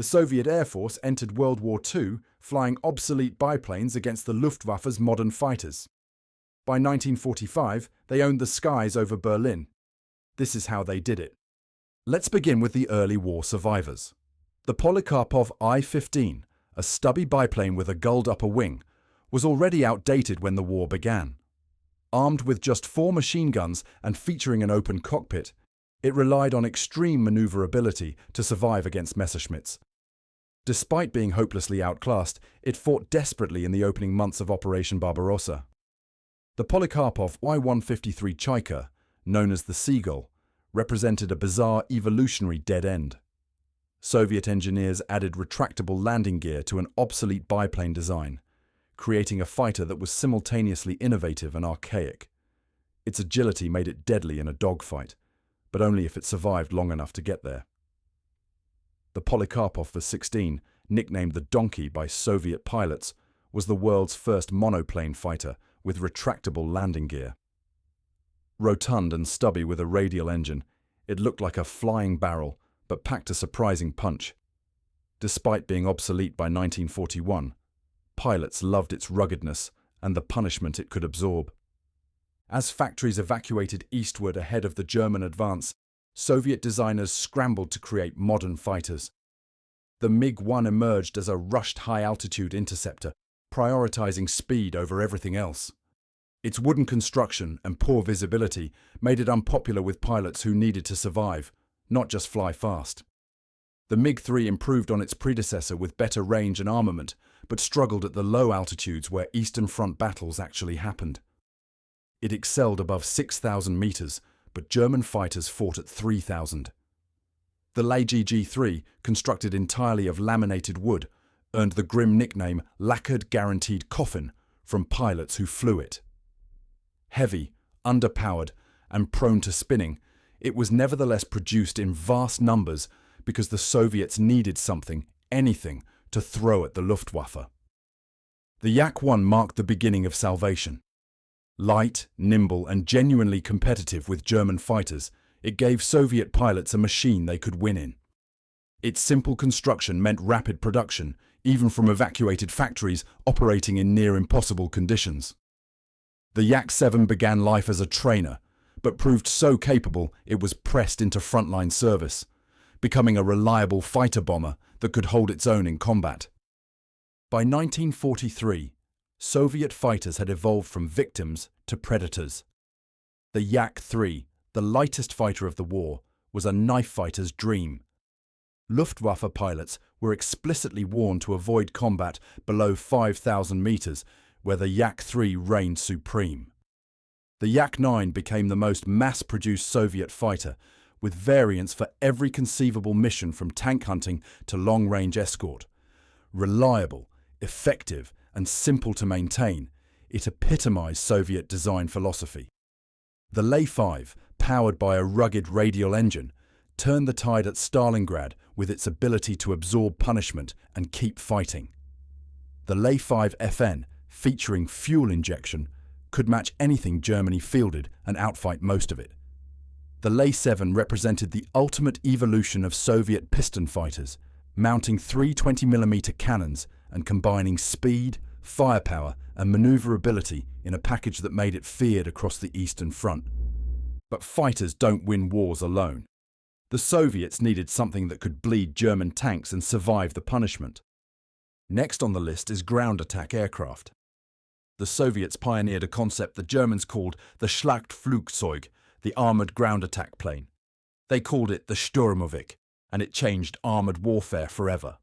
The Soviet Air Force entered World War II flying obsolete biplanes against the Luftwaffe's modern fighters. By 1945, they owned the skies over Berlin. This is how they did it. Let's begin with the early war survivors. The Polikarpov I-15, a stubby biplane with a gulled upper wing, was already outdated when the war began. Armed with just 4 machine guns and featuring an open cockpit, it relied on extreme maneuverability to survive against Messerschmitts. Despite being hopelessly outclassed, it fought desperately in the opening months of Operation Barbarossa. The Polikarpov Y-153 Chaika, known as the Seagull, represented a bizarre evolutionary dead end. Soviet engineers added retractable landing gear to an obsolete biplane design, creating a fighter that was simultaneously innovative and archaic. Its agility made it deadly in a dogfight, but only if it survived long enough to get there. The Polikarpov V-16, nicknamed the Donkey by Soviet pilots, was the world's first monoplane fighter with retractable landing gear. Rotund and stubby with a radial engine, it looked like a flying barrel, but packed a surprising punch. Despite being obsolete by 1941, pilots loved its ruggedness and the punishment it could absorb. As factories evacuated eastward ahead of the German advance, Soviet designers scrambled to create modern fighters. The MiG-1 emerged as a rushed high-altitude interceptor, prioritizing speed over everything else. Its wooden construction and poor visibility made it unpopular with pilots who needed to survive, not just fly fast. The MiG-3 improved on its predecessor with better range and armament, but struggled at the low altitudes where Eastern Front battles actually happened. It excelled above 6,000 meters, but German fighters fought at 3,000. The WW2, constructed entirely of laminated wood, earned the grim nickname lacquered guaranteed coffin from pilots who flew it. Heavy, underpowered, and prone to spinning, it was nevertheless produced in vast numbers because the Soviets needed something, anything, to throw at the Luftwaffe. The Yak-1 marked the beginning of salvation. Light, nimble, and genuinely competitive with German fighters, it gave Soviet pilots a machine they could win in. Its simple construction meant rapid production, even from evacuated factories operating in near-impossible conditions. The Yak-7 began life as a trainer, but proved so capable it was pressed into frontline service, becoming a reliable fighter bomber that could hold its own in combat. By 1943, Soviet fighters had evolved from victims to predators. The Yak-3, the lightest fighter of the war, was a knife fighter's dream. Luftwaffe pilots were explicitly warned to avoid combat below 5,000 meters, where the Yak-3 reigned supreme. The Yak-9 became the most mass-produced Soviet fighter, with variants for every conceivable mission from tank hunting to long-range escort. Reliable, effective, and simple to maintain, it epitomized Soviet design philosophy. The Le-5, powered by a rugged radial engine, turned the tide at Stalingrad with its ability to absorb punishment and keep fighting. The Le-5FN, featuring fuel injection, could match anything Germany fielded and outfight most of it. The Le-7 represented the ultimate evolution of Soviet piston fighters, mounting 3 20mm cannons and combining speed, firepower, and maneuverability in a package that made it feared across the Eastern Front. But fighters don't win wars alone. The Soviets needed something that could bleed German tanks and survive the punishment. Next on the list is ground attack aircraft. The Soviets pioneered a concept the Germans called the Schlachtflugzeug, the armoured ground attack plane. They called it the Sturmovik, and it changed armoured warfare forever.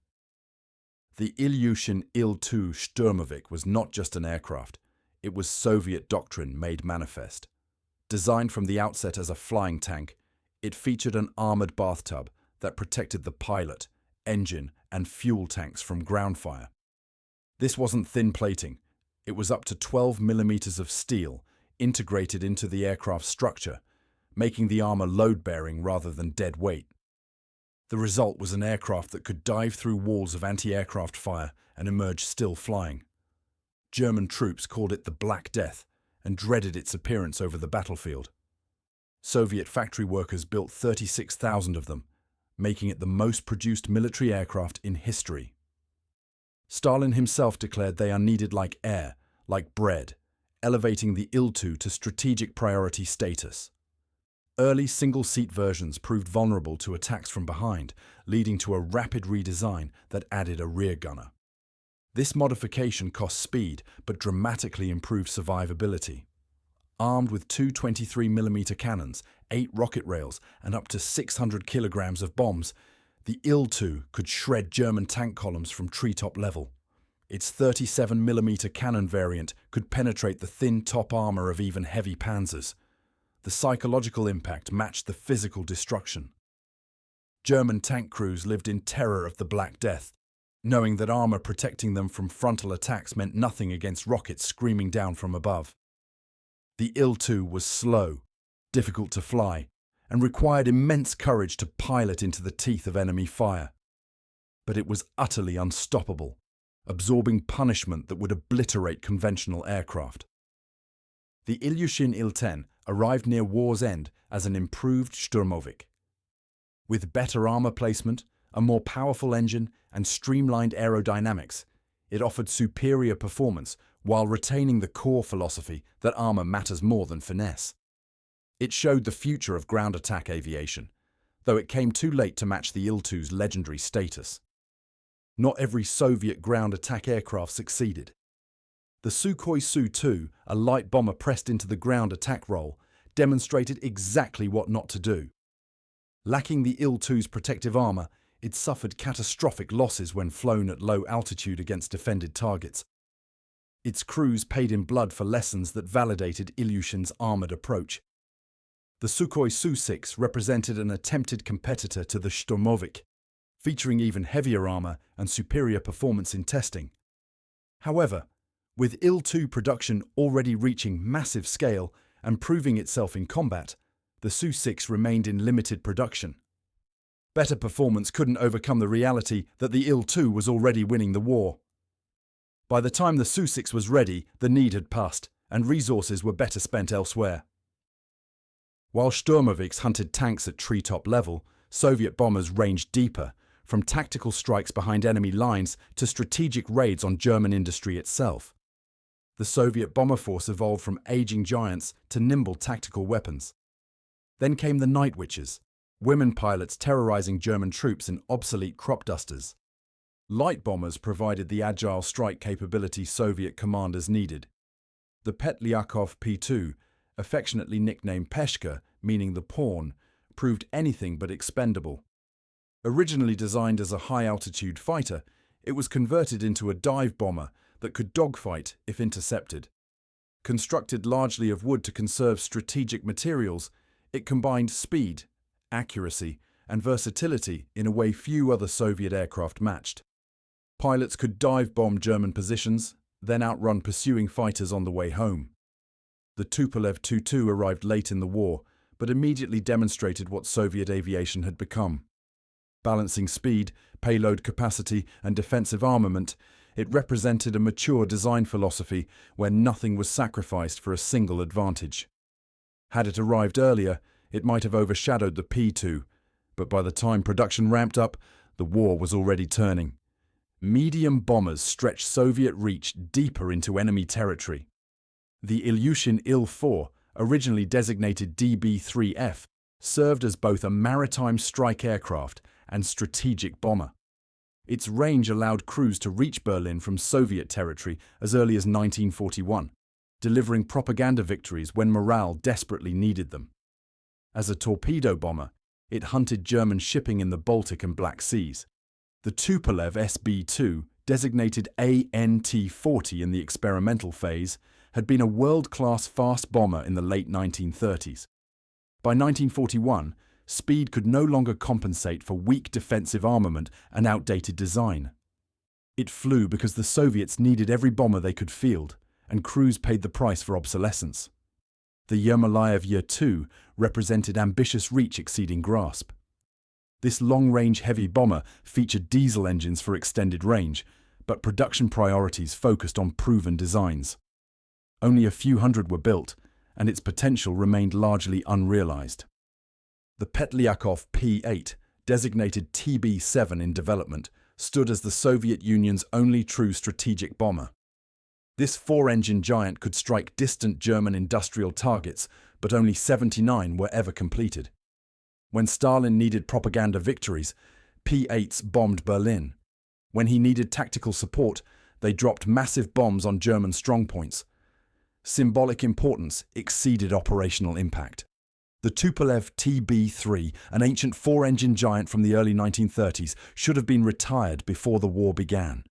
The Ilyushin Il-2 Sturmovik was not just an aircraft, it was Soviet doctrine made manifest. Designed from the outset as a flying tank, it featured an armoured bathtub that protected the pilot, engine, and fuel tanks from ground fire. This wasn't thin plating, it was up to 12 millimeters of steel integrated into the aircraft's structure, making the armour load-bearing rather than dead weight. The result was an aircraft that could dive through walls of anti-aircraft fire and emerge still flying. German troops called it the Black Death and dreaded its appearance over the battlefield. Soviet factory workers built 36,000 of them, making it the most produced military aircraft in history. Stalin himself declared they are needed like air, like bread, elevating the Il-2 to strategic priority status. Early single-seat versions proved vulnerable to attacks from behind, leading to a rapid redesign that added a rear gunner. This modification cost speed but dramatically improved survivability. Armed with two 23mm cannons, 8 rocket rails, and up to 600 kilograms of bombs, the Il-2 could shred German tank columns from treetop level. Its 37mm cannon variant could penetrate the thin top armor of even heavy panzers. The psychological impact matched the physical destruction. German tank crews lived in terror of the Black Death, knowing that armor protecting them from frontal attacks meant nothing against rockets screaming down from above. The Il-2 was slow, difficult to fly, and required immense courage to pilot into the teeth of enemy fire. But it was utterly unstoppable, absorbing punishment that would obliterate conventional aircraft. The Ilyushin Il-10 arrived near war's end as an improved Sturmovik. With better armor placement, a more powerful engine, and streamlined aerodynamics, it offered superior performance while retaining the core philosophy that armor matters more than finesse. It showed the future of ground attack aviation, though it came too late to match the Il-2's legendary status. Not every Soviet ground attack aircraft succeeded. The Sukhoi Su-2, a light bomber pressed into the ground attack role, demonstrated exactly what not to do. Lacking the Il-2's protective armor, it suffered catastrophic losses when flown at low altitude against defended targets. Its crews paid in blood for lessons that validated Ilyushin's armored approach. The Sukhoi Su-6 represented an attempted competitor to the Sturmovik, featuring even heavier armor and superior performance in testing. However, with Il-2 production already reaching massive scale and proving itself in combat, the Su-6 remained in limited production. Better performance couldn't overcome the reality that the Il-2 was already winning the war. By the time the Su-6 was ready, the need had passed, and resources were better spent elsewhere. While Sturmoviks hunted tanks at treetop level, Soviet bombers ranged deeper, from tactical strikes behind enemy lines to strategic raids on German industry itself. The Soviet bomber force evolved from aging giants to nimble tactical weapons. Then came the Night Witches, women pilots terrorizing German troops in obsolete crop dusters. Light bombers provided the agile strike capability Soviet commanders needed. The Petlyakov P-2, affectionately nicknamed Peshka, meaning the pawn, proved anything but expendable. Originally designed as a high-altitude fighter, it was converted into a dive bomber that could dogfight if intercepted. Constructed largely of wood to conserve strategic materials, it combined speed, accuracy, and versatility in a way few other Soviet aircraft matched. Pilots could dive bomb German positions, then outrun pursuing fighters on the way home. The Tupolev Tu-2 arrived late in the war, but immediately demonstrated what Soviet aviation had become. Balancing speed, payload capacity, and defensive armament, it represented a mature design philosophy where nothing was sacrificed for a single advantage. Had it arrived earlier, it might have overshadowed the P-2, but by the time production ramped up, the war was already turning. Medium bombers stretched Soviet reach deeper into enemy territory. The Ilyushin Il-4, originally designated DB-3F, served as both a maritime strike aircraft and strategic bomber. Its range allowed crews to reach Berlin from Soviet territory as early as 1941, delivering propaganda victories when morale desperately needed them. As a torpedo bomber, it hunted German shipping in the Baltic and Black Seas. The Tupolev SB-2, designated ANT-40 in the experimental phase, had been a world-class fast bomber in the late 1930s. By 1941, speed could no longer compensate for weak defensive armament and outdated design. It flew because the Soviets needed every bomber they could field, and crews paid the price for obsolescence. The Yermolayev Yer-2 represented ambitious reach exceeding grasp. This long-range heavy bomber featured diesel engines for extended range, but production priorities focused on proven designs. Only a few hundred were built, and its potential remained largely unrealized. The Petlyakov P-8, designated TB7 in development, stood as the Soviet Union's only true strategic bomber. This four-engine giant could strike distant German industrial targets, but only 79 were ever completed. When Stalin needed propaganda victories, P-8s bombed Berlin. When he needed tactical support, they dropped massive bombs on German strongpoints. Symbolic importance exceeded operational impact. The Tupolev TB3, an ancient four-engine giant from the early 1930s, should have been retired before the war began.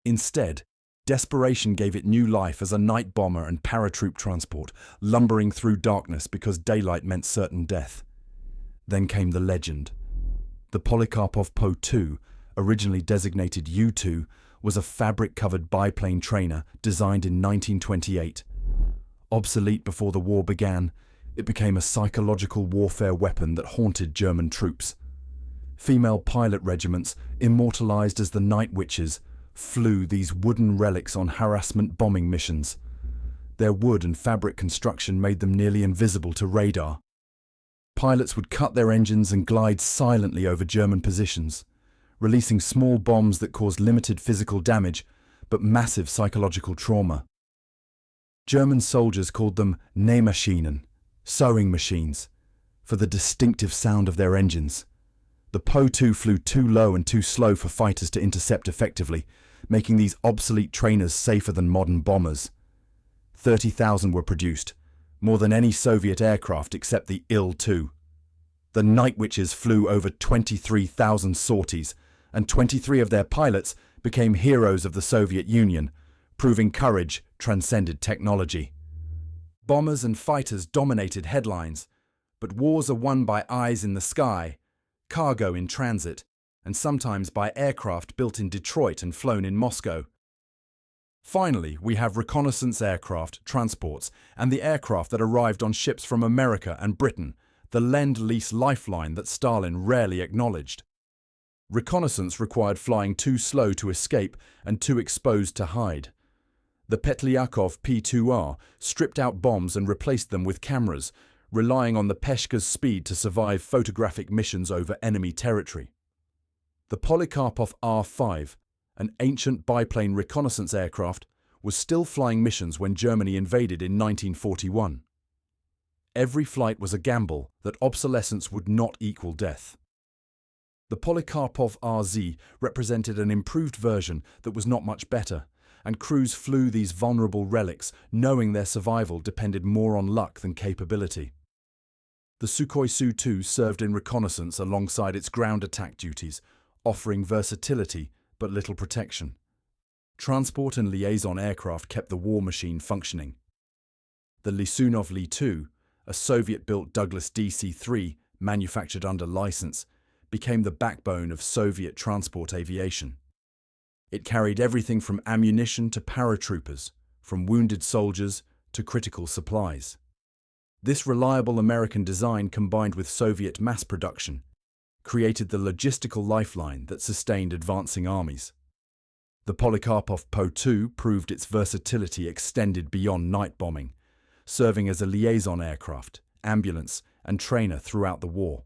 Instead, desperation gave it new life as a night bomber and paratroop transport, lumbering through darkness because daylight meant certain death. Then came the legend. The Polikarpov Po-2, originally designated U-2, was a fabric-covered biplane trainer designed in 1928. Obsolete before the war began, it became a psychological warfare weapon that haunted German troops. Female pilot regiments, immortalized as the Night Witches, flew these wooden relics on harassment bombing missions. Their wood and fabric construction made them nearly invisible to radar. Pilots would cut their engines and glide silently over German positions, releasing small bombs that caused limited physical damage but massive psychological trauma. German soldiers called them Nähmaschinen, sewing machines, for the distinctive sound of their engines. The Po-2 flew too low and too slow for fighters to intercept effectively, making these obsolete trainers safer than modern bombers. 30,000 were produced, more than any Soviet aircraft except the Il-2. The Night Witches flew over 23,000 sorties, and 23 of their pilots became heroes of the Soviet Union, proving courage transcended technology. Bombers and fighters dominated headlines, but wars are won by eyes in the sky, cargo in transit, and sometimes by aircraft built in Detroit and flown in Moscow. Finally, we have reconnaissance aircraft, transports, and the aircraft that arrived on ships from America and Britain, the Lend-Lease lifeline that Stalin rarely acknowledged. Reconnaissance required flying too slow to escape and too exposed to hide. The Petlyakov P-2R stripped out bombs and replaced them with cameras, relying on the Peshka's speed to survive photographic missions over enemy territory. The Polikarpov R-5, an ancient biplane reconnaissance aircraft, was still flying missions when Germany invaded in 1941. Every flight was a gamble that obsolescence would not equal death. The Polikarpov RZ represented an improved version that was not much better, and crews flew these vulnerable relics, knowing their survival depended more on luck than capability. The Sukhoi Su-2 served in reconnaissance alongside its ground attack duties, offering versatility but little protection. Transport and liaison aircraft kept the war machine functioning. The Lisunov Li-2, a Soviet-built Douglas DC-3 manufactured under license, became the backbone of Soviet transport aviation. It carried everything from ammunition to paratroopers, from wounded soldiers to critical supplies. This reliable American design, combined with Soviet mass production, created the logistical lifeline that sustained advancing armies. The Polikarpov Po-2 proved its versatility extended beyond night bombing, serving as a liaison aircraft, ambulance, and trainer throughout the war.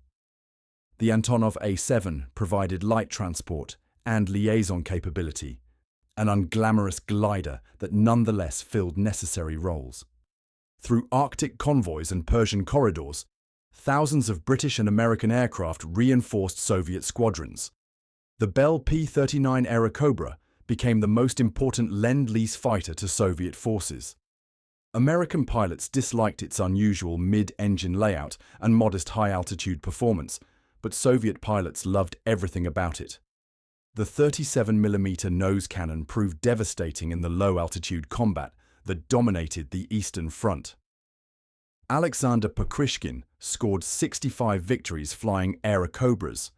The Antonov A-7 provided light transport and liaison capability, an unglamorous glider that nonetheless filled necessary roles. Through Arctic convoys and Persian corridors, thousands of British and American aircraft reinforced Soviet squadrons. The Bell P-39 Airacobra became the most important Lend-Lease fighter to Soviet forces. American pilots disliked its unusual mid-engine layout and modest high-altitude performance, but Soviet pilots loved everything about it. The 37mm nose cannon proved devastating in the low-altitude combat that dominated the Eastern Front. Alexander Pokrishkin scored 65 victories flying Airacobras,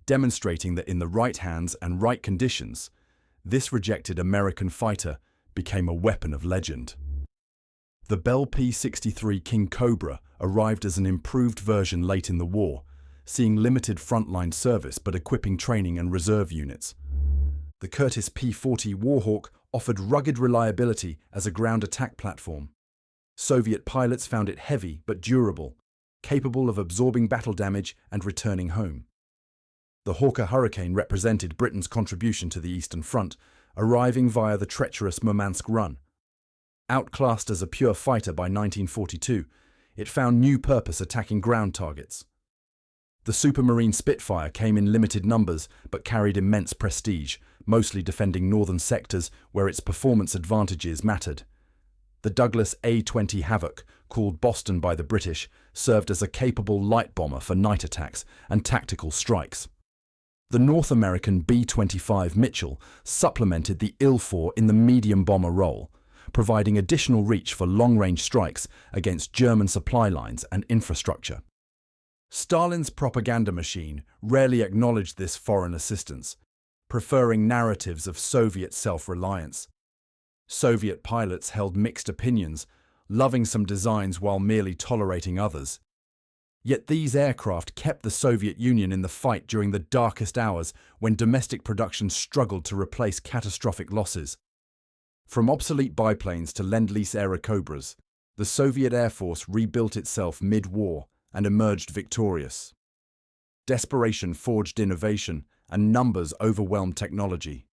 demonstrating that in the right hands and right conditions, this rejected American fighter became a weapon of legend. The Bell P-63 King Cobra arrived as an improved version late in the war, seeing limited frontline service but equipping training and reserve units. The Curtiss P-40 Warhawk offered rugged reliability as a ground attack platform. Soviet pilots found it heavy but durable, capable of absorbing battle damage and returning home. The Hawker Hurricane represented Britain's contribution to the Eastern Front, arriving via the treacherous Murmansk Run. Outclassed as a pure fighter by 1942, it found new purpose attacking ground targets. The Supermarine Spitfire came in limited numbers but carried immense prestige, mostly defending northern sectors where its performance advantages mattered. The Douglas A-20 Havoc, called Boston by the British, served as a capable light bomber for night attacks and tactical strikes. The North American B-25 Mitchell supplemented the IL-4 in the medium bomber role, providing additional reach for long-range strikes against German supply lines and infrastructure. Stalin's propaganda machine rarely acknowledged this foreign assistance, preferring narratives of Soviet self-reliance. Soviet pilots held mixed opinions, loving some designs while merely tolerating others. Yet these aircraft kept the Soviet Union in the fight during the darkest hours when domestic production struggled to replace catastrophic losses. From obsolete biplanes to Lend-Lease Airacobras, the Soviet Air Force rebuilt itself mid-war and emerged victorious. Desperation forged innovation, and numbers overwhelmed technology.